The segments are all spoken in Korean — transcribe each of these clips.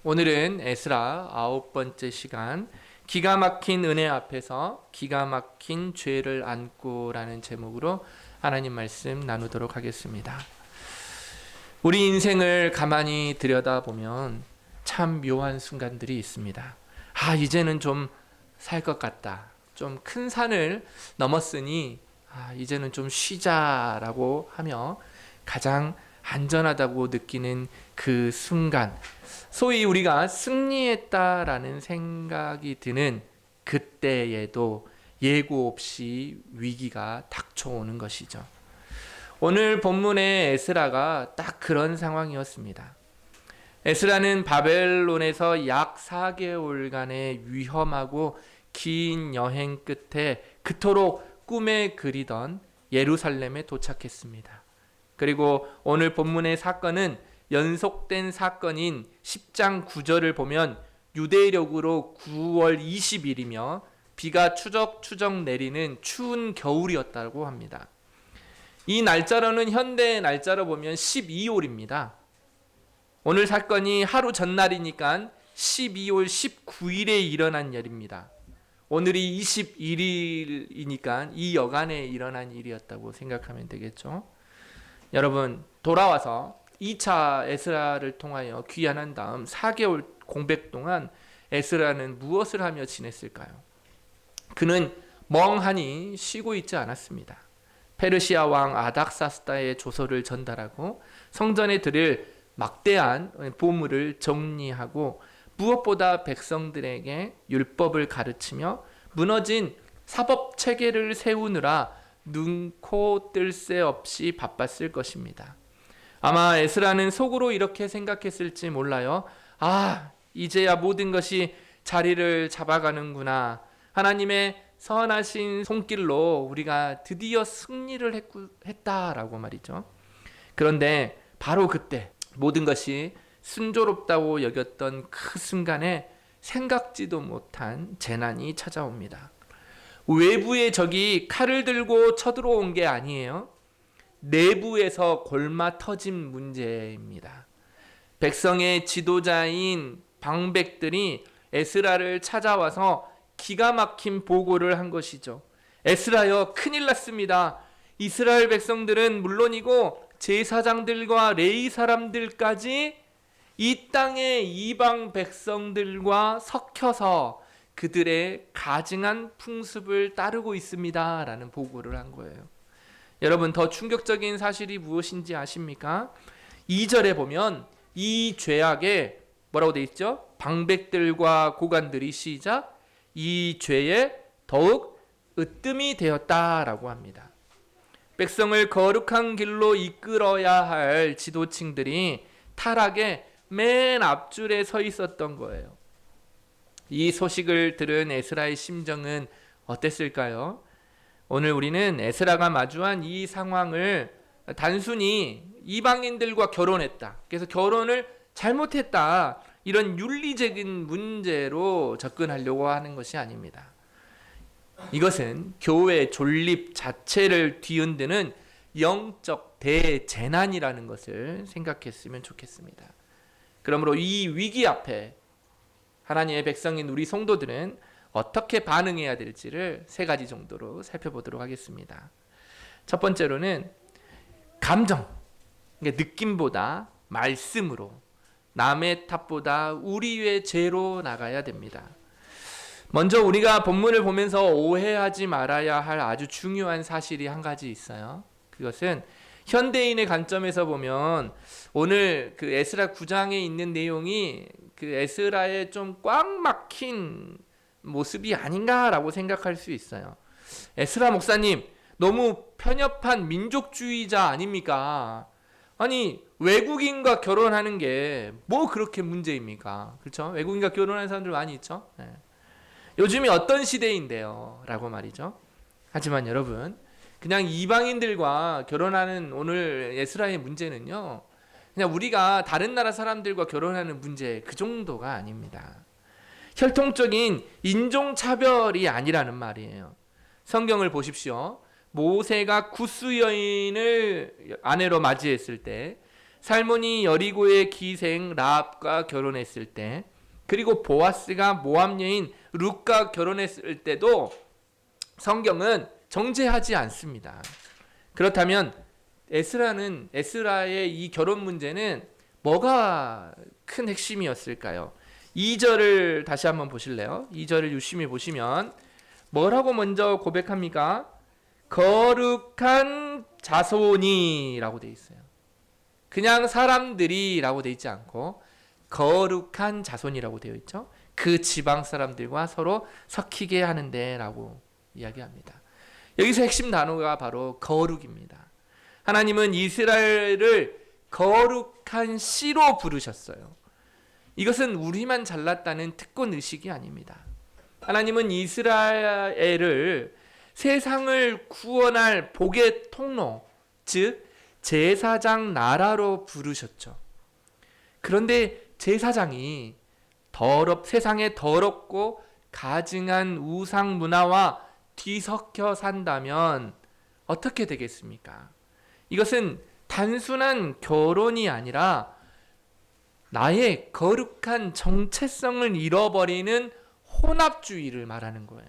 오늘은 에스라 9번째 시간, 기가 막힌 은혜 앞에서 기가 막힌 죄를 안고라는 제목으로 하나님 말씀 나누도록 하겠습니다. 우리 인생을 가만히 들여다보면 참 묘한 순간들이 있습니다. 이제는 좀 살 것 같다. 좀 큰 산을 넘었으니 이제는 좀 쉬자라고 하며 가장 안전하다고 느끼는 그 순간, 소위 우리가 승리했다라는 생각이 드는 그때에도 예고 없이 위기가 닥쳐오는 것이죠. 오늘 본문의 에스라가 딱 그런 상황이었습니다. 에스라는 바벨론에서 약 4개월간의 위험하고 긴 여행 끝에 그토록 꿈에 그리던 예루살렘에 도착했습니다. 그리고 오늘 본문의 사건은 연속된 사건인 10장 9절을 보면 유대력으로 9월 20일이며 비가 추적추적 내리는 추운 겨울이었다고 합니다. 이 날짜로는 현대의 날짜로 보면 12월입니다. 오늘 사건이 하루 전날이니까 12월 19일에 일어난 일입니다. 오늘이 21일이니까 이 여간에 일어난 일이었다고 생각하면 되겠죠. 여러분, 돌아와서 2차 에스라를 통하여 귀환한 다음 4개월 공백 동안 에스라는 무엇을 하며 지냈을까요? 그는 멍하니 쉬고 있지 않았습니다. 페르시아 왕 아닥사스다의 조서를 전달하고 성전에 드릴 막대한 보물을 정리하고 무엇보다 백성들에게 율법을 가르치며 무너진 사법 체계를 세우느라 눈코 뜰 새 없이 바빴을 것입니다. 아마 에스라는 속으로 이렇게 생각했을지 몰라요. 이제야 모든 것이 자리를 잡아가는구나. 하나님의 선하신 손길로 우리가 드디어 승리를 했다라고 말이죠. 그런데 바로 그때 모든 것이 순조롭다고 여겼던 그 순간에 생각지도 못한 재난이 찾아옵니다. 외부의 적이 칼을 들고 쳐들어온 게 아니에요. 내부에서 골마 터진 문제입니다. 백성의 지도자인 방백들이 에스라를 찾아와서 기가 막힌 보고를 한 것이죠. 에스라여, 큰일 났습니다. 이스라엘 백성들은 물론이고 제사장들과 레위 사람들까지 이 땅의 이방 백성들과 섞여서 그들의 가증한 풍습을 따르고 있습니다 라는 보고를 한 거예요. 여러분, 더 충격적인 사실이 무엇인지 아십니까? 2절에 보면 이 죄악에 뭐라고 돼 있죠? 방백들과 고관들이 시작 이 죄에 더욱 으뜸이 되었다라고 합니다. 백성을 거룩한 길로 이끌어야 할 지도층들이 타락의 맨 앞줄에 서 있었던 거예요. 이 소식을 들은 에스라의 심정은 어땠을까요? 오늘 우리는 에스라가 마주한 이 상황을 단순히 이방인들과 결혼했다, 그래서 결혼을 잘못했다, 이런 윤리적인 문제로 접근하려고 하는 것이 아닙니다. 이것은 교회 존립 자체를 뒤흔드는 영적 대재난이라는 것을 생각했으면 좋겠습니다. 그러므로 이 위기 앞에 하나님의 백성인 우리 성도들은 어떻게 반응해야 될지를 3가지 정도로 살펴보도록 하겠습니다. 첫 번째로는 감정, 느낌보다 말씀으로, 남의 탓보다 우리의 죄로 나가야 됩니다. 먼저 우리가 본문을 보면서 오해하지 말아야 할 아주 중요한 사실이 한 가지 있어요. 그것은 현대인의 관점에서 보면 오늘 그 에스라 9장에 있는 내용이 그 에스라의 좀 꽉 막힌 모습이 아닌가라고 생각할 수 있어요. 에스라 목사님, 너무 편협한 민족주의자 아닙니까? 아니, 외국인과 결혼하는 게 뭐 그렇게 문제입니까? 그렇죠? 외국인과 결혼하는 사람들 많이 있죠? 네. 요즘이 어떤 시대인데요? 라고 말이죠. 하지만 여러분, 그냥 이방인들과 결혼하는 오늘 에스라의 문제는요, 그냥 우리가 다른 나라 사람들과 결혼하는 문제 그 정도가 아닙니다. 혈통적인 인종차별이 아니라는 말이에요. 성경을 보십시오. 모세가 구스 여인을 아내로 맞이했을 때 살몬이 여리고의 기생 라합과 결혼했을 때, 그리고 보아스가 모압 여인 룻과 결혼했을 때도 성경은 정죄하지 않습니다. 그렇다면 에스라의 이 결혼 문제는 뭐가 큰 핵심이었을까요? 2절을 다시 한번 보실래요? 2절을 유심히 보시면 뭐라고 먼저 고백합니까? 거룩한 자손이라고 되어 있어요. 그냥 사람들이라고 되어 있지 않고 거룩한 자손이라고 되어 있죠. 그 지방 사람들과 서로 섞이게 하는데 라고 이야기합니다. 여기서 핵심 단어가 바로 거룩입니다. 하나님은 이스라엘을 거룩한 씨로 부르셨어요. 이것은 우리만 잘났다는 특권 의식이 아닙니다. 하나님은 이스라엘을 세상을 구원할 복의 통로, 즉 제사장 나라로 부르셨죠. 그런데 제사장이 세상에 더럽고 가증한 우상 문화와 뒤섞여 산다면 어떻게 되겠습니까? 이것은 단순한 결혼이 아니라 나의 거룩한 정체성을 잃어버리는 혼합주의를 말하는 거예요.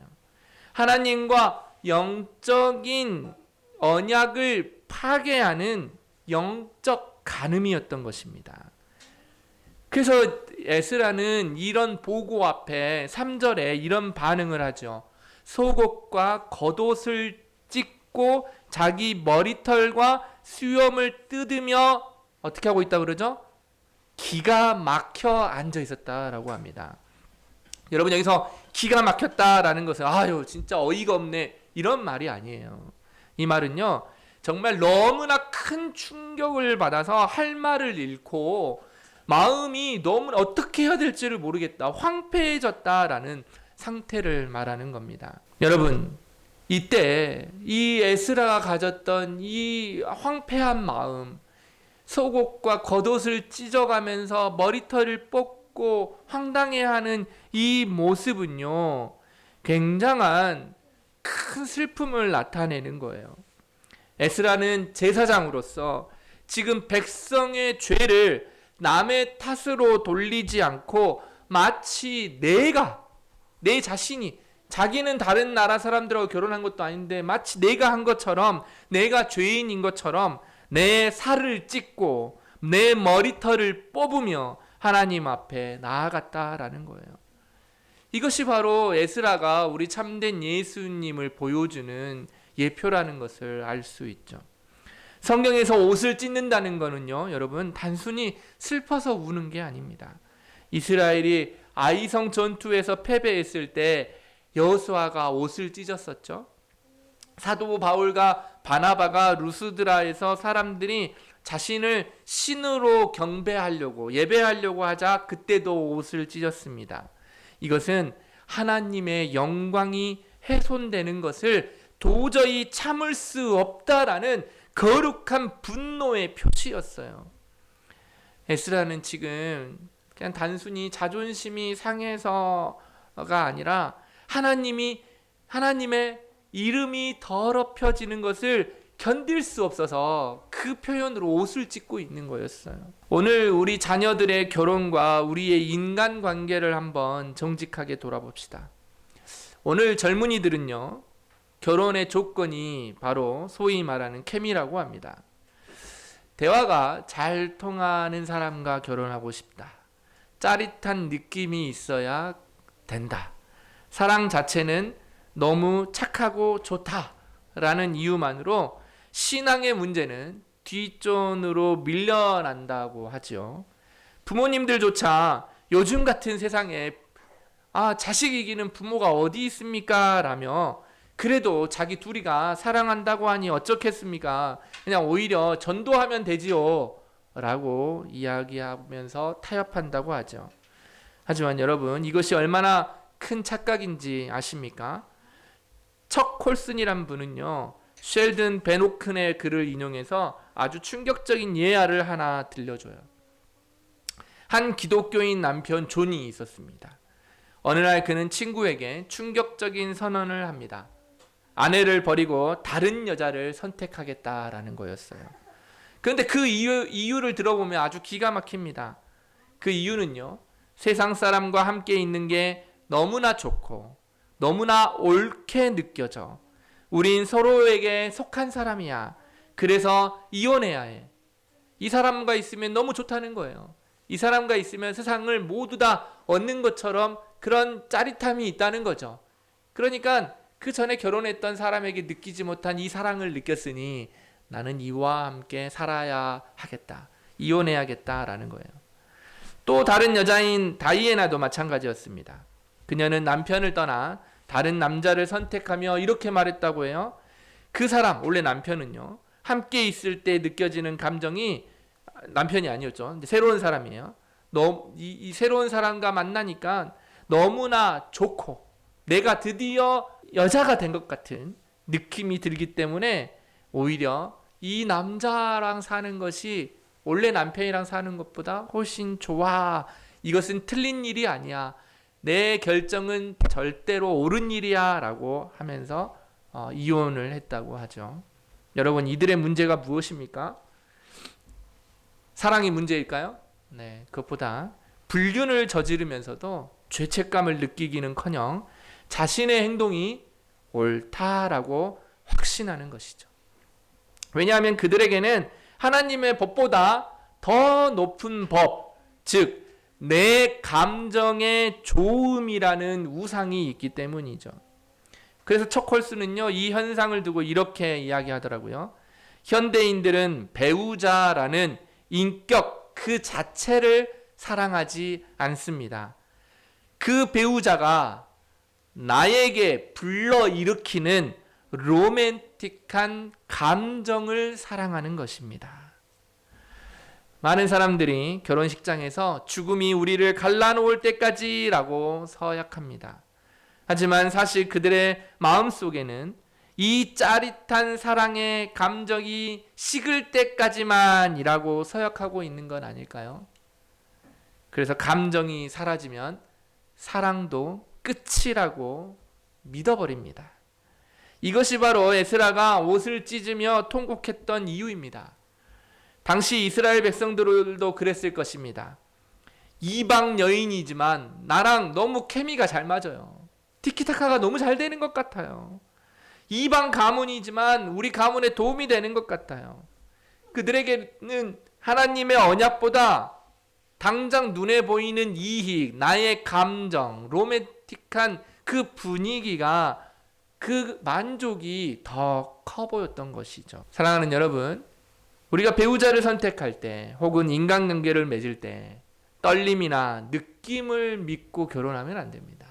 하나님과 영적인 언약을 파괴하는 영적 간음이었던 것입니다. 그래서 에스라는 이런 보고 앞에 3절에 이런 반응을 하죠. 속옷과 겉옷을 찢고 자기 머리털과 수염을 뜯으며 어떻게 하고 있다고 그러죠? 기가 막혀 앉아 있었다라고 합니다. 여러분, 여기서 기가 막혔다라는 것은 아유 진짜 어이가 없네 이런 말이 아니에요. 이 말은요, 정말 너무나 큰 충격을 받아서 할 말을 잃고 마음이 너무 어떻게 해야 될지를 모르겠다, 황폐해졌다라는 상태를 말하는 겁니다. 여러분, 이때 이 에스라가 가졌던 이 황폐한 마음, 속옷과 겉옷을 찢어가면서 머리털을 뽑고 황당해하는 이 모습은요, 굉장한 큰 슬픔을 나타내는 거예요. 에스라는 제사장으로서 지금 백성의 죄를 남의 탓으로 돌리지 않고 마치 내 자신이, 자기는 다른 나라 사람들하고 결혼한 것도 아닌데 마치 내가 한 것처럼, 내가 죄인인 것처럼 내 살을 찢고 내 머리털을 뽑으며 하나님 앞에 나아갔다라는 거예요. 이것이 바로 에스라가 우리 참된 예수님을 보여주는 예표라는 것을 알 수 있죠. 성경에서 옷을 찢는다는 것은요, 여러분, 단순히 슬퍼서 우는 게 아닙니다. 이스라엘이 아이성 전투에서 패배했을 때 여호수아가 옷을 찢었었죠. 사도 바울과 바나바가 루스드라에서 사람들이 자신을 신으로 경배하려고, 예배하려고 하자 그때도 옷을 찢었습니다. 이것은 하나님의 영광이 훼손되는 것을 도저히 참을 수 없다라는 거룩한 분노의 표시였어요. 에스라는 지금 그냥 단순히 자존심이 상해서가 아니라 하나님의 이름이 더럽혀지는 것을 견딜 수 없어서 그 표현으로 옷을 찢고 있는 거였어요. 오늘 우리 자녀들의 결혼과 우리의 인간관계를 한번 정직하게 돌아봅시다. 오늘 젊은이들은요, 결혼의 조건이 바로 소위 말하는 케미라고 합니다. 대화가 잘 통하는 사람과 결혼하고 싶다. 짜릿한 느낌이 있어야 된다. 사랑 자체는 너무 착하고 좋다라는 이유만으로 신앙의 문제는 뒷전으로 밀려난다고 하죠. 부모님들조차 요즘 같은 세상에 자식 이기는 부모가 어디 있습니까? 라며 그래도 자기 둘이가 사랑한다고 하니 어쩌겠습니까? 그냥 오히려 전도하면 되지요 라고 이야기하면서 타협한다고 하죠. 하지만 여러분, 이것이 얼마나 큰 착각인지 아십니까? 척 콜슨이란 분은요, 셸든 베노큰의 글을 인용해서 아주 충격적인 예화를 하나 들려줘요. 한 기독교인 남편 존이 있었습니다. 어느 날 그는 친구에게 충격적인 선언을 합니다. 아내를 버리고 다른 여자를 선택하겠다라는 거였어요. 그런데 그 이유를 들어보면 아주 기가 막힙니다. 그 이유는요, 세상 사람과 함께 있는 게 너무나 좋고 너무나 옳게 느껴져. 우린 서로에게 속한 사람이야. 그래서 이혼해야 해. 이 사람과 있으면 너무 좋다는 거예요. 이 사람과 있으면 세상을 모두 다 얻는 것처럼 그런 짜릿함이 있다는 거죠. 그러니까 그 전에 결혼했던 사람에게 느끼지 못한 이 사랑을 느꼈으니 나는 이와 함께 살아야 하겠다. 이혼해야겠다라는 거예요. 또 다른 여자인 다이애나도 마찬가지였습니다. 그녀는 남편을 떠나 다른 남자를 선택하며 이렇게 말했다고 해요. 그 사람, 원래 남편은요, 함께 있을 때 느껴지는 감정이, 남편이 아니었죠, 새로운 사람이에요. 이 새로운 사람과 만나니까 너무나 좋고 내가 드디어 여자가 된 것 같은 느낌이 들기 때문에 오히려 이 남자랑 사는 것이 원래 남편이랑 사는 것보다 훨씬 좋아. 이것은 틀린 일이 아니야. 내 결정은 절대로 옳은 일이야 라고 하면서 이혼을 했다고 하죠. 여러분, 이들의 문제가 무엇입니까? 사랑이 문제일까요? 네, 그것보다 불륜을 저지르면서도 죄책감을 느끼기는커녕 자신의 행동이 옳다라고 확신하는 것이죠. 왜냐하면 그들에게는 하나님의 법보다 더 높은 법, 즉 내 감정의 좋음이라는 우상이 있기 때문이죠. 그래서 척홀스는요, 이 현상을 두고 이렇게 이야기하더라고요. 현대인들은 배우자라는 인격 그 자체를 사랑하지 않습니다. 그 배우자가 나에게 불러일으키는 로맨틱한 감정을 사랑하는 것입니다. 많은 사람들이 결혼식장에서 죽음이 우리를 갈라놓을 때까지라고 서약합니다. 하지만 사실 그들의 마음속에는 이 짜릿한 사랑의 감정이 식을 때까지만이라고 서약하고 있는 건 아닐까요? 그래서 감정이 사라지면 사랑도 끝이라고 믿어버립니다. 이것이 바로 에스라가 옷을 찢으며 통곡했던 이유입니다. 당시 이스라엘 백성들도 그랬을 것입니다. 이방 여인이지만 나랑 너무 케미가 잘 맞아요. 티키타카가 너무 잘 되는 것 같아요. 이방 가문이지만 우리 가문에 도움이 되는 것 같아요. 그들에게는 하나님의 언약보다 당장 눈에 보이는 이익, 나의 감정, 로맨틱한 그 분위기가, 그 만족이 더 커 보였던 것이죠. 사랑하는 여러분, 우리가 배우자를 선택할 때 혹은 인간관계를 맺을 때 떨림이나 느낌을 믿고 결혼하면 안 됩니다.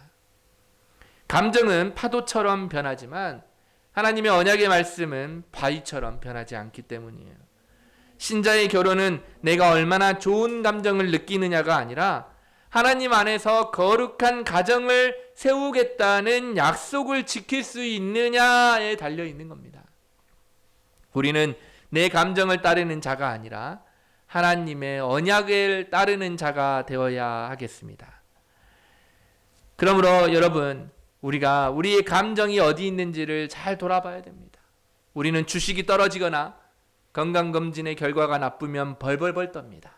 감정은 파도처럼 변하지만 하나님의 언약의 말씀은 바위처럼 변하지 않기 때문이에요. 신자의 결혼은 내가 얼마나 좋은 감정을 느끼느냐가 아니라 하나님 안에서 거룩한 가정을 세우겠다는 약속을 지킬 수 있느냐에 달려 있는 겁니다. 우리는 내 감정을 따르는 자가 아니라 하나님의 언약을 따르는 자가 되어야 하겠습니다. 그러므로 여러분, 우리가 우리의 감정이 어디 있는지를 잘 돌아봐야 됩니다. 우리는 주식이 떨어지거나 건강검진의 결과가 나쁘면 벌벌벌 떱니다.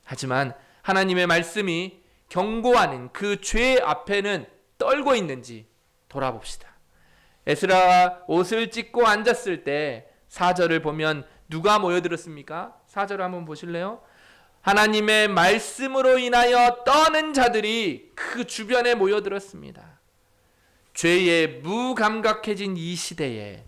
하지만 하나님의 말씀이 경고하는 그 죄 앞에는 떨고 있는지 돌아봅시다. 에스라가 옷을 찢고 앉았을 때 4절을 보면 누가 모여들었습니까? 4절 한번 보실래요? 하나님의 말씀으로 인하여 떠는 자들이 그 주변에 모여들었습니다. 죄에 무감각해진 이 시대에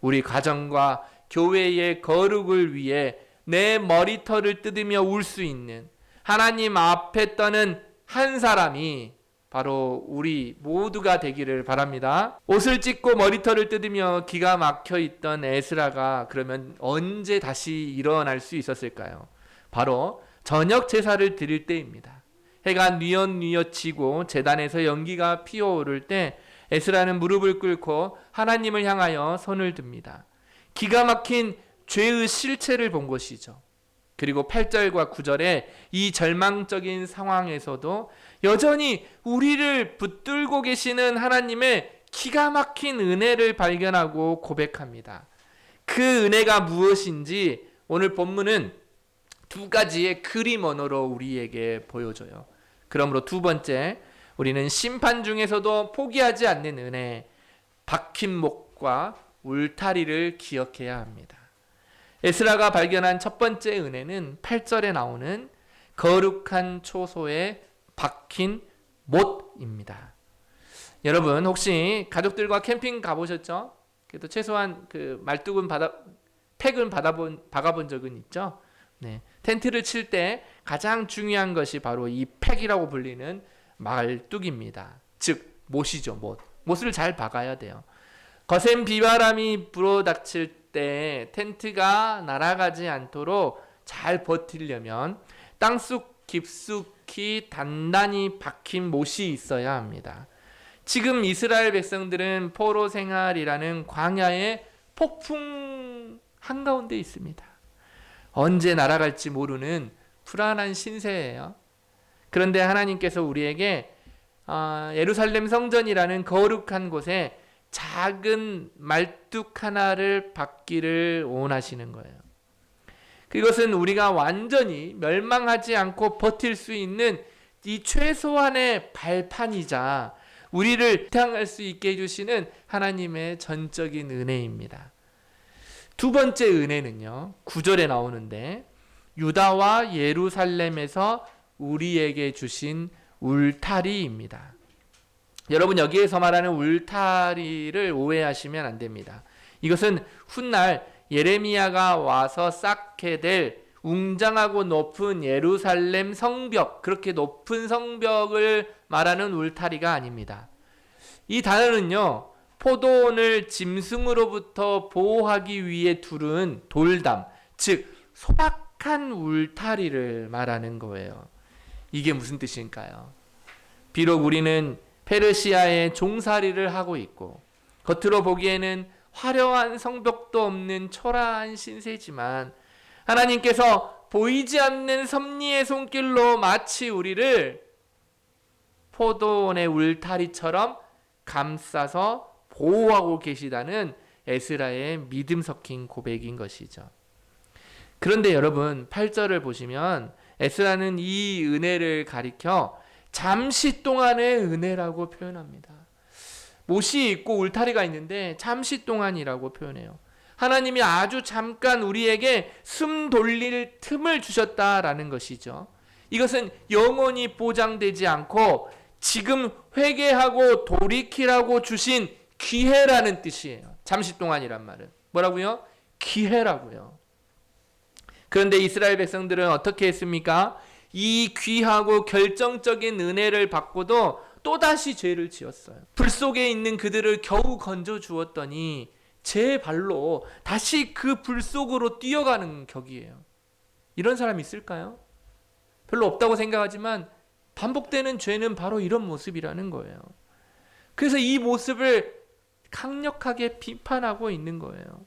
우리 가정과 교회의 거룩을 위해 내 머리털을 뜯으며 울 수 있는 하나님 앞에 떠는 한 사람이 바로 우리 모두가 되기를 바랍니다. 옷을 찢고 머리털을 뜯으며 기가 막혀 있던 에스라가 그러면 언제 다시 일어날 수 있었을까요? 바로 저녁 제사를 드릴 때입니다. 해가 뉘엿뉘엿 지고 제단에서 연기가 피어오를 때 에스라는 무릎을 꿇고 하나님을 향하여 손을 듭니다. 기가 막힌 죄의 실체를 본 것이죠. 그리고 8절과 9절에 이 절망적인 상황에서도 여전히 우리를 붙들고 계시는 하나님의 기가 막힌 은혜를 발견하고 고백합니다. 그 은혜가 무엇인지 오늘 본문은 두 가지의 그림 언어로 우리에게 보여줘요. 그러므로 두 번째, 우리는 심판 중에서도 포기하지 않는 은혜, 박힌 목과 울타리를 기억해야 합니다. 에스라가 발견한 첫 번째 은혜는 8절에 나오는 거룩한 초소에 박힌 못입니다. 여러분 혹시 가족들과 캠핑 가보셨죠? 그래도 최소한 그 팩은 박아본 적은 있죠? 네. 텐트를 칠 때 가장 중요한 것이 바로 이 팩이라고 불리는 말뚝입니다. 즉 못이죠. 못을 잘 박아야 돼요. 거센 비바람이 불어닥칠 때 텐트가 날아가지 않도록 잘 버티려면 땅속 깊숙이 단단히 박힌 못이 있어야 합니다. 지금 이스라엘 백성들은 포로 생활이라는 광야의 폭풍 한가운데 있습니다. 언제 날아갈지 모르는 불안한 신세예요. 그런데 하나님께서 우리에게 예루살렘 성전이라는 거룩한 곳에 작은 말뚝 하나를 박기를 원하시는 거예요. 그것은 우리가 완전히 멸망하지 않고 버틸 수 있는 이 최소한의 발판이자 우리를 향할 수 있게 해주시는 하나님의 전적인 은혜입니다. 두 번째 은혜는요, 9절에 나오는데 유다와 예루살렘에서 우리에게 주신 울타리입니다. 여러분 여기에서 말하는 울타리를 오해하시면 안 됩니다. 이것은 훗날 예레미야가 와서 쌓게 될 웅장하고 높은 예루살렘 성벽, 그렇게 높은 성벽을 말하는 울타리가 아닙니다. 이 단어는요, 포도원을 짐승으로부터 보호하기 위해 두른 돌담, 즉 소박한 울타리를 말하는 거예요. 이게 무슨 뜻일까요? 비록 우리는 페르시아의 종살이를 하고 있고 겉으로 보기에는 화려한 성벽도 없는 초라한 신세지만 하나님께서 보이지 않는 섭리의 손길로 마치 우리를 포도원의 울타리처럼 감싸서 보호하고 계시다는 에스라의 믿음 섞인 고백인 것이죠. 그런데 여러분 8절을 보시면 에스라는 이 은혜를 가리켜 잠시 동안의 은혜라고 표현합니다. 못이 있고 울타리가 있는데 잠시 동안이라고 표현해요. 하나님이 아주 잠깐 우리에게 숨 돌릴 틈을 주셨다라는 것이죠. 이것은 영원히 보장되지 않고 지금 회개하고 돌이키라고 주신 기회라는 뜻이에요. 잠시 동안이란 말은 뭐라고요? 기회라고요. 그런데 이스라엘 백성들은 어떻게 했습니까? 이 귀하고 결정적인 은혜를 받고도 또다시 죄를 지었어요. 불 속에 있는 그들을 겨우 건져 주었더니 제 발로 다시 그 불 속으로 뛰어가는 격이에요. 이런 사람이 있을까요? 별로 없다고 생각하지만 반복되는 죄는 바로 이런 모습이라는 거예요. 그래서 이 모습을 강력하게 비판하고 있는 거예요.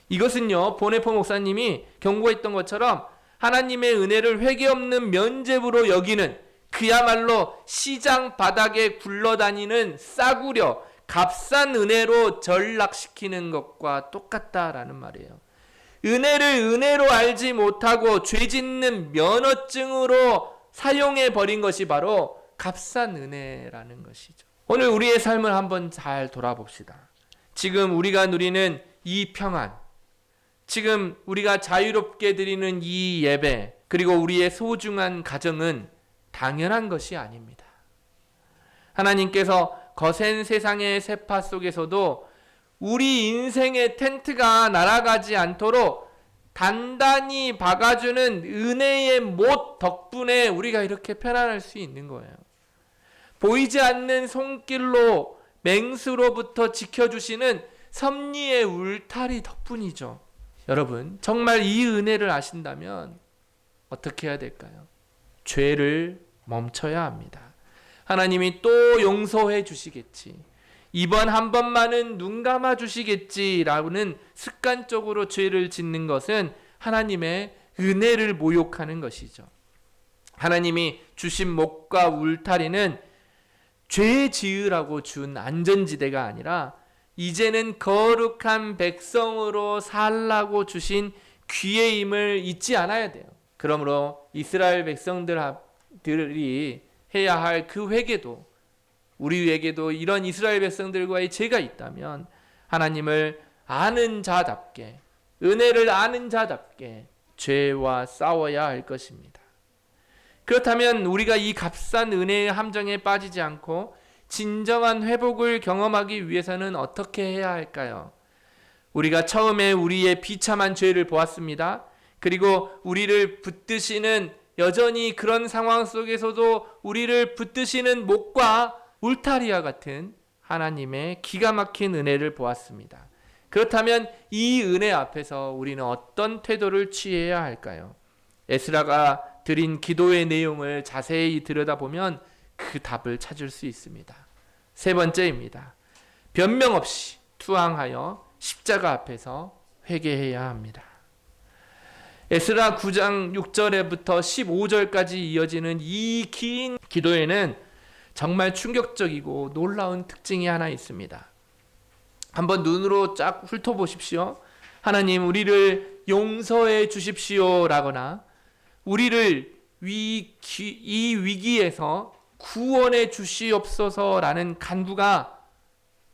이것은요, 보네포 목사님이 경고했던 것처럼 하나님의 은혜를 회개 없는 면죄부로 여기는 그야말로 시장 바닥에 굴러다니는 싸구려 값싼 은혜로 전락시키는 것과 똑같다라는 말이에요. 은혜를 은혜로 알지 못하고 죄 짓는 면허증으로 사용해 버린 것이 바로 값싼 은혜라는 것이죠. 오늘 우리의 삶을 한번 잘 돌아봅시다. 지금 우리가 누리는 이 평안, 지금 우리가 자유롭게 드리는 이 예배, 그리고 우리의 소중한 가정은 당연한 것이 아닙니다. 하나님께서 거센 세상의 세파 속에서도 우리 인생의 텐트가 날아가지 않도록 단단히 박아주는 은혜의 못 덕분에 우리가 이렇게 편안할 수 있는 거예요. 보이지 않는 손길로 맹수로부터 지켜주시는 섭리의 울타리 덕분이죠. 여러분, 정말 이 은혜를 아신다면 어떻게 해야 될까요? 죄를 멈춰야 합니다. 하나님이 또 용서해 주시겠지. 이번 한 번만은 눈 감아 주시겠지라는 습관적으로 죄를 짓는 것은 하나님의 은혜를 모욕하는 것이죠. 하나님이 주신 목과 울타리는 죄 지으라고 준 안전지대가 아니라 이제는 거룩한 백성으로 살라고 주신 귀의 힘을 잊지 않아야 돼요. 그러므로 이스라엘 백성들이 해야 할 그 회개도, 우리에게도 이런 이스라엘 백성들과의 죄가 있다면 하나님을 아는 자답게, 은혜를 아는 자답게 죄와 싸워야 할 것입니다. 그렇다면 우리가 이 값싼 은혜의 함정에 빠지지 않고 진정한 회복을 경험하기 위해서는 어떻게 해야 할까요? 우리가 처음에 우리의 비참한 죄를 보았습니다. 그리고 우리를 붙드시는, 여전히 그런 상황 속에서도 우리를 붙드시는 목과 울타리와 같은 하나님의 기가 막힌 은혜를 보았습니다. 그렇다면 이 은혜 앞에서 우리는 어떤 태도를 취해야 할까요? 에스라가 드린 기도의 내용을 자세히 들여다보면 그 답을 찾을 수 있습니다. 세 번째입니다. 변명 없이 투항하여 십자가 앞에서 회개해야 합니다. 에스라 9장 6절에부터 15절까지 이어지는 이 긴 기도에는 정말 충격적이고 놀라운 특징이 하나 있습니다. 한번 눈으로 쫙 훑어보십시오. 하나님, 우리를 용서해 주십시오 라거나 우리를 이 위기에서 구원해 주시옵소서라는 간구가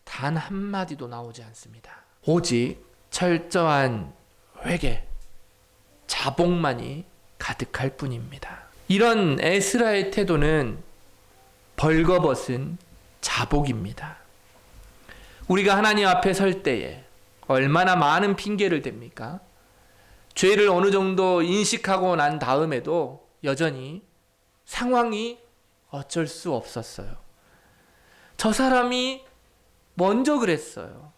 단 한마디도 나오지 않습니다. 오직 철저한 회개, 자복만이 가득할 뿐입니다. 이런 에스라의 태도는 벌거벗은 자복입니다. 우리가 하나님 앞에 설 때에 얼마나 많은 핑계를 댑니까? 죄를 어느 정도 인식하고 난 다음에도 여전히 상황이 어쩔 수 없었어요. 저 사람이 먼저 그랬어요.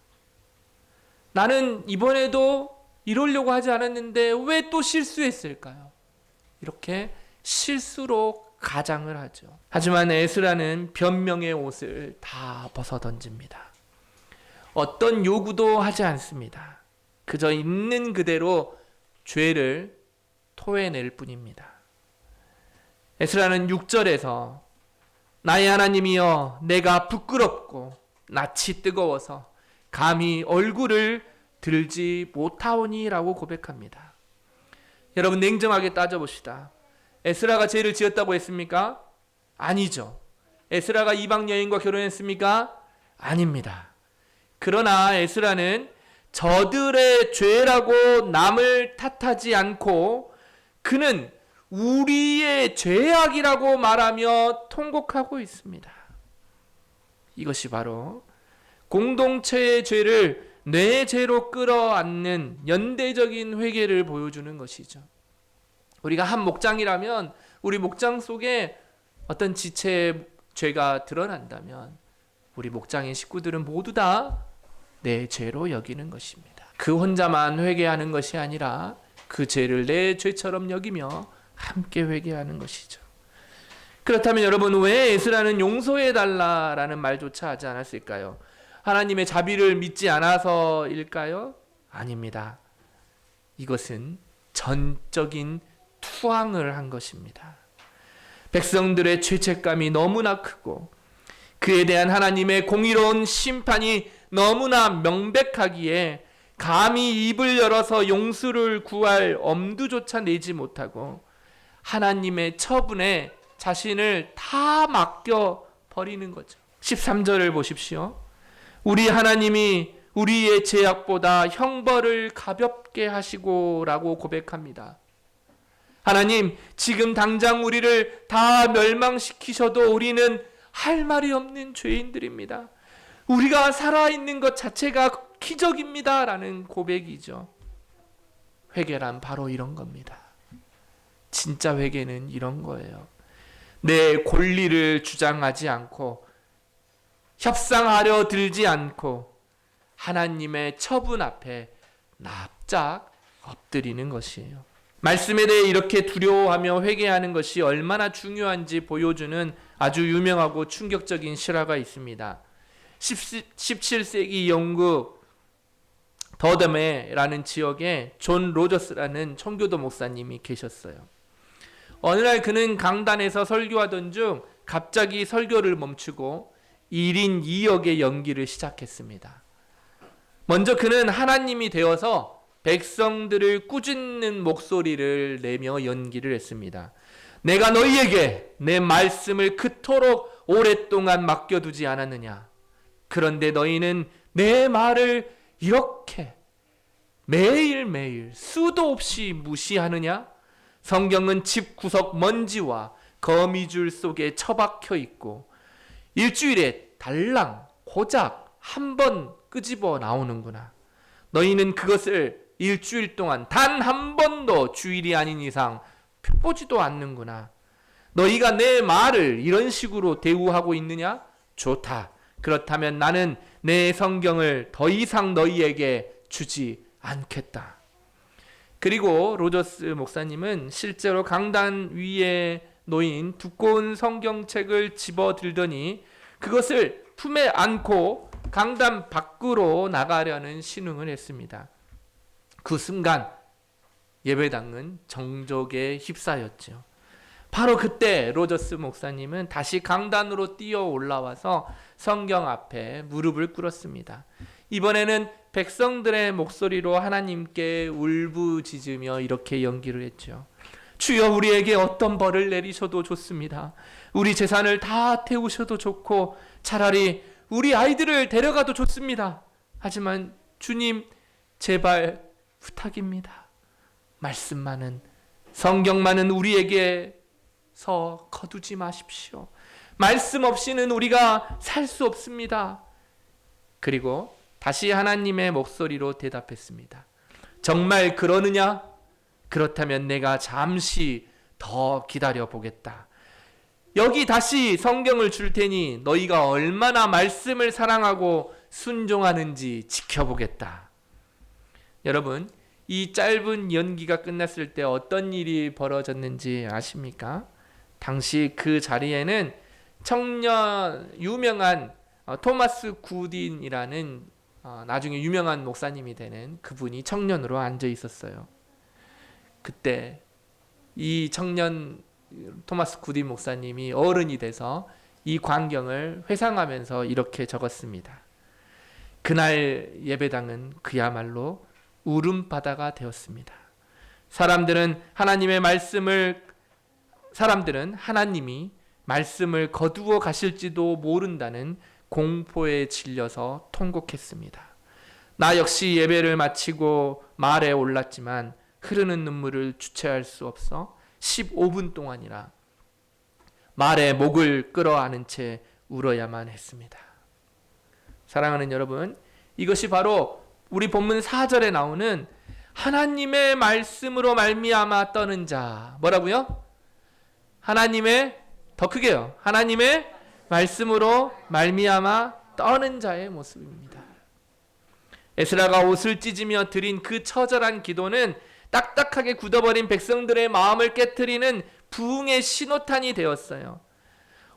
나는 이번에도 이러려고 하지 않았는데 왜 또 실수했을까요? 이렇게 실수로 가장을 하죠. 하지만 에스라는 변명의 옷을 다 벗어던집니다. 어떤 요구도 하지 않습니다. 그저 있는 그대로 죄를 토해낼 뿐입니다. 에스라는 6절에서 나의 하나님이여, 내가 부끄럽고 낯이 뜨거워서 감히 얼굴을 들지 못하오니 라고 고백합니다. 여러분, 냉정하게 따져봅시다. 에스라가 죄를 지었다고 했습니까? 아니죠. 에스라가 이방 여인과 결혼했습니까? 아닙니다. 그러나 에스라는 저들의 죄라고 남을 탓하지 않고 그는 우리의 죄악이라고 말하며 통곡하고 있습니다. 이것이 바로 공동체의 죄를 내 죄로 끌어안는 연대적인 회개를 보여주는 것이죠. 우리가 한 목장이라면 우리 목장 속에 어떤 지체의 죄가 드러난다면 우리 목장의 식구들은 모두 다 내 죄로 여기는 것입니다. 그 혼자만 회개하는 것이 아니라 그 죄를 내 죄처럼 여기며 함께 회개하는 것이죠. 그렇다면 여러분, 왜 에스라는 용서해달라라는 말조차 하지 않았을까요? 하나님의 자비를 믿지 않아서일까요? 아닙니다. 이것은 전적인 투항을 한 것입니다. 백성들의 죄책감이 너무나 크고 그에 대한 하나님의 공의로운 심판이 너무나 명백하기에 감히 입을 열어서 용서를 구할 엄두조차 내지 못하고 하나님의 처분에 자신을 다 맡겨 버리는 거죠. 13절을 보십시오. 우리 하나님이 우리의 죄악보다 형벌을 가볍게 하시고 라고 고백합니다. 하나님, 지금 당장 우리를 다 멸망시키셔도 우리는 할 말이 없는 죄인들입니다. 우리가 살아있는 것 자체가 기적입니다 라는 고백이죠. 회개란 바로 이런 겁니다. 진짜 회개는 이런 거예요. 내 권리를 주장하지 않고 협상하려 들지 않고 하나님의 처분 앞에 납작 엎드리는 것이에요. 말씀에 대해 이렇게 두려워하며 회개하는 것이 얼마나 중요한지 보여주는 아주 유명하고 충격적인 실화가 있습니다. 17세기 영국 더덤에라는 지역에 존 로저스라는 청교도 목사님이 계셨어요. 어느 날 그는 강단에서 설교하던 중 갑자기 설교를 멈추고 1인 2역의 연기를 시작했습니다. 먼저 그는 하나님이 되어서 백성들을 꾸짖는 목소리를 내며 연기를 했습니다. 내가 너희에게 내 말씀을 그토록 오랫동안 맡겨두지 않았느냐? 그런데 너희는 내 말을 이렇게 매일매일 수도 없이 무시하느냐? 성경은 집구석 먼지와 거미줄 속에 처박혀 있고 일주일에 달랑 고작 한 번 끄집어 나오는구나. 너희는 그것을 일주일 동안 단 한 번도 주일이 아닌 이상 펴보지도 않는구나. 너희가 내 말을 이런 식으로 대우하고 있느냐? 좋다. 그렇다면 나는 내 성경을 더 이상 너희에게 주지 않겠다. 그리고 로저스 목사님은 실제로 강단 위에 놓인 두꺼운 성경책을 집어들더니 그것을 품에 안고 강단 밖으로 나가려는 신용을 했습니다. 그 순간 예배당은 정적에 휩싸였죠. 바로 그때 로저스 목사님은 다시 강단으로 뛰어 올라와서 성경 앞에 무릎을 꿇었습니다. 이번에는 백성들의 목소리로 하나님께 울부짖으며 이렇게 연기를 했죠. 주여, 우리에게 어떤 벌을 내리셔도 좋습니다. 우리 재산을 다 태우셔도 좋고 차라리 우리 아이들을 데려가도 좋습니다. 하지만 주님, 제발 부탁입니다. 말씀만은, 성경만은 우리에게서 거두지 마십시오. 말씀 없이는 우리가 살 수 없습니다. 그리고 다시 하나님의 목소리로 대답했습니다. 정말 그러느냐? 그렇다면 내가 잠시 더 기다려 보겠다. 여기 다시 성경을 줄 테니 너희가 얼마나 말씀을 사랑하고 순종하는지 지켜보겠다. 여러분, 이 짧은 연기가 끝났을 때 어떤 일이 벌어졌는지 아십니까? 당시 그 자리에는 유명한 토마스 구딘이라는 나중에 유명한 목사님이 되는 그분이 청년으로 앉아 있었어요. 그때 이 청년 토마스 구딘 목사님이 어른이 돼서 이 광경을 회상하면서 이렇게 적었습니다. 그날 예배당은 그야말로 울음바다가 되었습니다. 사람들은 하나님이 말씀을 거두어 가실지도 모른다는 공포에 질려서 통곡했습니다. 나 역시 예배를 마치고 말에 올랐지만 흐르는 눈물을 주체할 수 없어 15분 동안이나 말에 목을 끌어안은 채 울어야만 했습니다. 사랑하는 여러분, 이것이 바로 우리 본문 4절에 나오는 하나님의 말씀으로 말미암아 떠는 자. 뭐라고요? 더 크게요. 하나님의 말씀으로 말미암아 떠는 자의 모습입니다. 에스라가 옷을 찢으며 드린 그 처절한 기도는 딱딱하게 굳어버린 백성들의 마음을 깨트리는 부흥의 신호탄이 되었어요.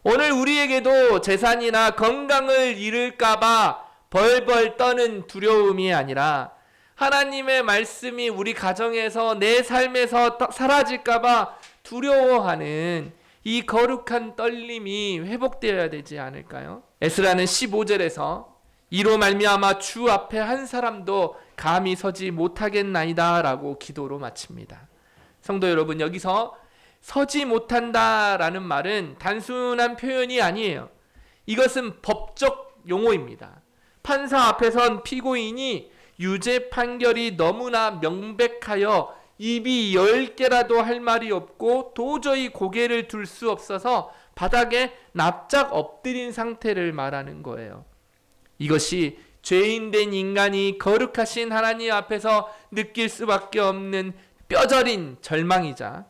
오늘 우리에게도 재산이나 건강을 잃을까봐 벌벌 떠는 두려움이 아니라 하나님의 말씀이 우리 가정에서 내 삶에서 사라질까봐 두려워하는 이 거룩한 떨림이 회복되어야 되지 않을까요? 에스라는 15절에서 이로 말미암아 주 앞에 한 사람도 감히 서지 못하겠나이다 라고 기도로 마칩니다. 성도 여러분, 여기서 서지 못한다라는 말은 단순한 표현이 아니에요. 이것은 법적 용어입니다. 판사 앞에 선 피고인이 유죄 판결이 너무나 명백하여 입이 10개라도 할 말이 없고 도저히 고개를 들 수 없어서 바닥에 납작 엎드린 상태를 말하는 거예요. 이것이 죄인된 인간이 거룩하신 하나님 앞에서 느낄 수밖에 없는 뼈저린 절망이자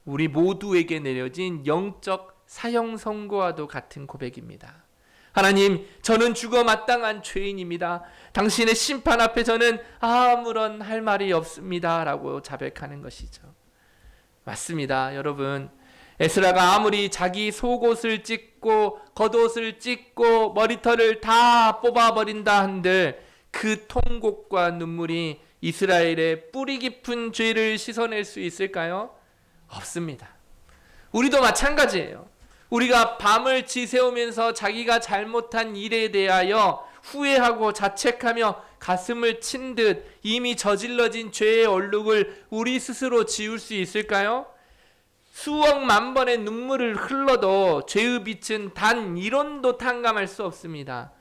우리 모두에게 내려진 영적 사형 선고와도 같은 고백입니다. 하나님, 저는 죽어 마땅한 죄인입니다. 당신의 심판 앞에 저는 아무런 할 말이 없습니다 라고 자백하는 것이죠. 맞습니다. 여러분, 에스라가 아무리 자기 속옷을 찢고 겉옷을 찢고 머리털을 다 뽑아버린다 한들 그 통곡과 눈물이 이스라엘의 뿌리 깊은 죄를 씻어낼 수 있을까요? 없습니다. 우리도 마찬가지예요. 우리가 밤을 지새우면서 자기가 잘못한 일에 대하여 후회하고 자책하며 가슴을 친 듯 이미 저질러진 죄의 얼룩을 우리 스스로 지울 수 있을까요? 수억 만 번의 눈물을 흘러도 죄의 빛은 단 1원도 탕감할 수 없습니다.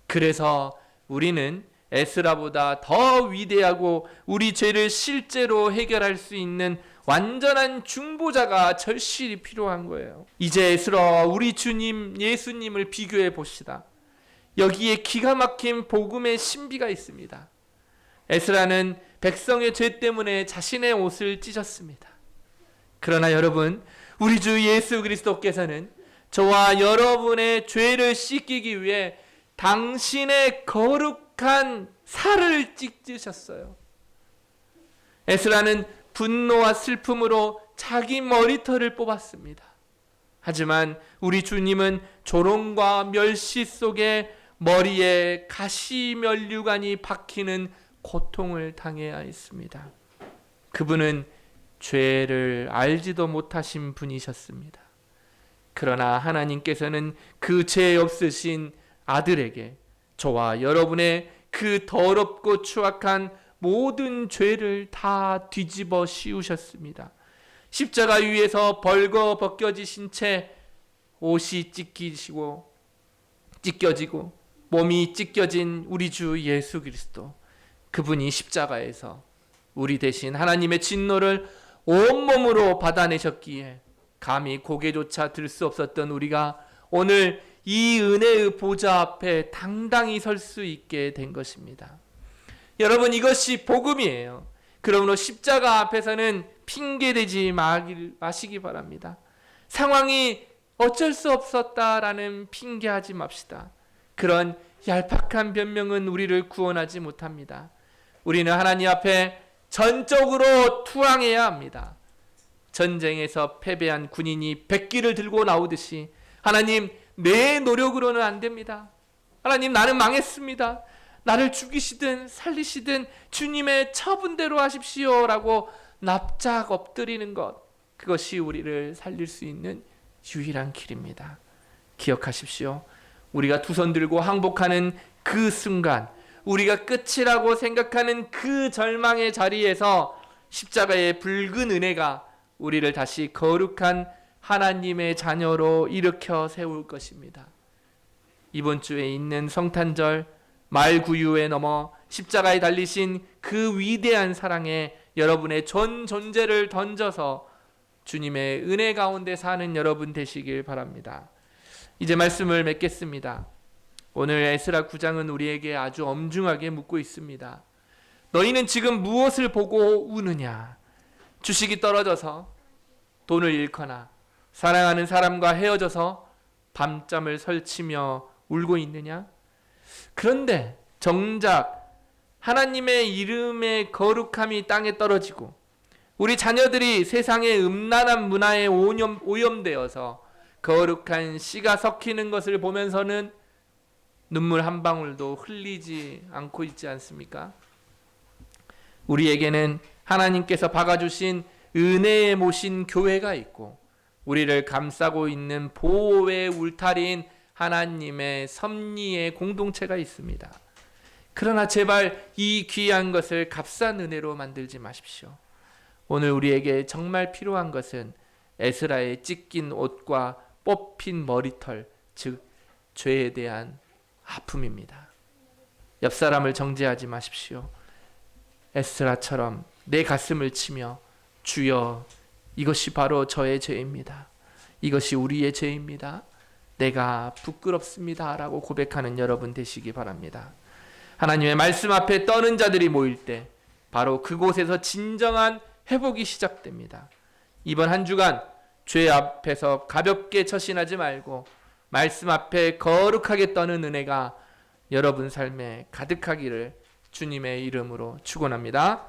그래서 우리는 에스라보다 더 위대하고 우리 죄를 실제로 해결할 수 있는 완전한 중보자가 절실히 필요한 거예요. 이제 에스라와 우리 주님 예수님을 비교해 봅시다. 여기에 기가 막힌 복음의 신비가 있습니다. 에스라는 백성의 죄 때문에 자신의 옷을 찢었습니다. 그러나 여러분, 우리 주 예수 그리스도께서는 저와 여러분의 죄를 씻기기 위해 당신의 거룩한 살을 찢으셨어요. 에스라는 분노와 슬픔으로 자기 머리털을 뽑았습니다. 하지만 우리 주님은 조롱과 멸시 속에 머리에 가시면류관이 박히는 고통을 당해야 했습니다. 그분은 죄를 알지도 못하신 분이셨습니다. 그러나 하나님께서는 그 죄 없으신 아들에게 저와 여러분의 그 더럽고 추악한 모든 죄를 다 뒤집어 씌우셨습니다. 십자가 위에서 벌거 벗겨지신 채 옷이 찢겨지고 몸이 찢겨진 우리 주 예수 그리스도, 그분이 십자가에서 우리 대신 하나님의 진노를 온몸으로 받아내셨기에 감히 고개조차 들 수 없었던 우리가 오늘 이 은혜의 보좌 앞에 당당히 설 수 있게 된 것입니다. 여러분, 이것이 복음이에요. 그러므로 십자가 앞에서는 핑계대지 마시기 바랍니다. 상황이 어쩔 수 없었다라는 핑계하지 맙시다. 그런 얄팍한 변명은 우리를 구원하지 못합니다. 우리는 하나님 앞에 전적으로 투항해야 합니다. 전쟁에서 패배한 군인이 백기를 들고 나오듯이 하나님, 내 노력으로는 안 됩니다. 하나님, 나는 망했습니다. 나를 죽이시든 살리시든 주님의 처분대로 하십시오 라고 납작 엎드리는 것, 그것이 우리를 살릴 수 있는 유일한 길입니다. 기억하십시오. 우리가 두 손 들고 항복하는 그 순간, 우리가 끝이라고 생각하는 그 절망의 자리에서 십자가의 붉은 은혜가 우리를 다시 거룩한 하나님의 자녀로 일으켜 세울 것입니다. 이번 주에 있는 성탄절 말구유에 넘어 십자가에 달리신 그 위대한 사랑에 여러분의 전 존재를 던져서 주님의 은혜 가운데 사는 여러분 되시길 바랍니다. 이제 말씀을 맺겠습니다. 오늘 에스라 9장은 우리에게 아주 엄중하게 묻고 있습니다. 너희는 지금 무엇을 보고 우느냐? 주식이 떨어져서 돈을 잃거나 사랑하는 사람과 헤어져서 밤잠을 설치며 울고 있느냐? 그런데 정작 하나님의 이름의 거룩함이 땅에 떨어지고 우리 자녀들이 세상의 음란한 문화에 오염되어서 거룩한 씨가 섞이는 것을 보면서는 눈물 한 방울도 흘리지 않고 있지 않습니까? 우리에게는 하나님께서 박아주신 은혜에 모신 교회가 있고 우리를 감싸고 있는 보호의 울타리인 하나님의 섭리의 공동체가 있습니다. 그러나 제발 이 귀한 것을 값싼 은혜로 만들지 마십시오. 오늘 우리에게 정말 필요한 것은 에스라의 찢긴 옷과 뽑힌 머리털, 즉 죄에 대한 아픔입니다. 옆 사람을 정죄하지 마십시오. 에스라처럼 내 가슴을 치며 주여, 이것이 바로 저의 죄입니다. 이것이 우리의 죄입니다. 내가 부끄럽습니다 라고 고백하는 여러분 되시기 바랍니다. 하나님의 말씀 앞에 떠는 자들이 모일 때 바로 그곳에서 진정한 회복이 시작됩니다. 이번 한 주간 죄 앞에서 가볍게 처신하지 말고 말씀 앞에 거룩하게 떠는 은혜가 여러분 삶에 가득하기를 주님의 이름으로 축원합니다.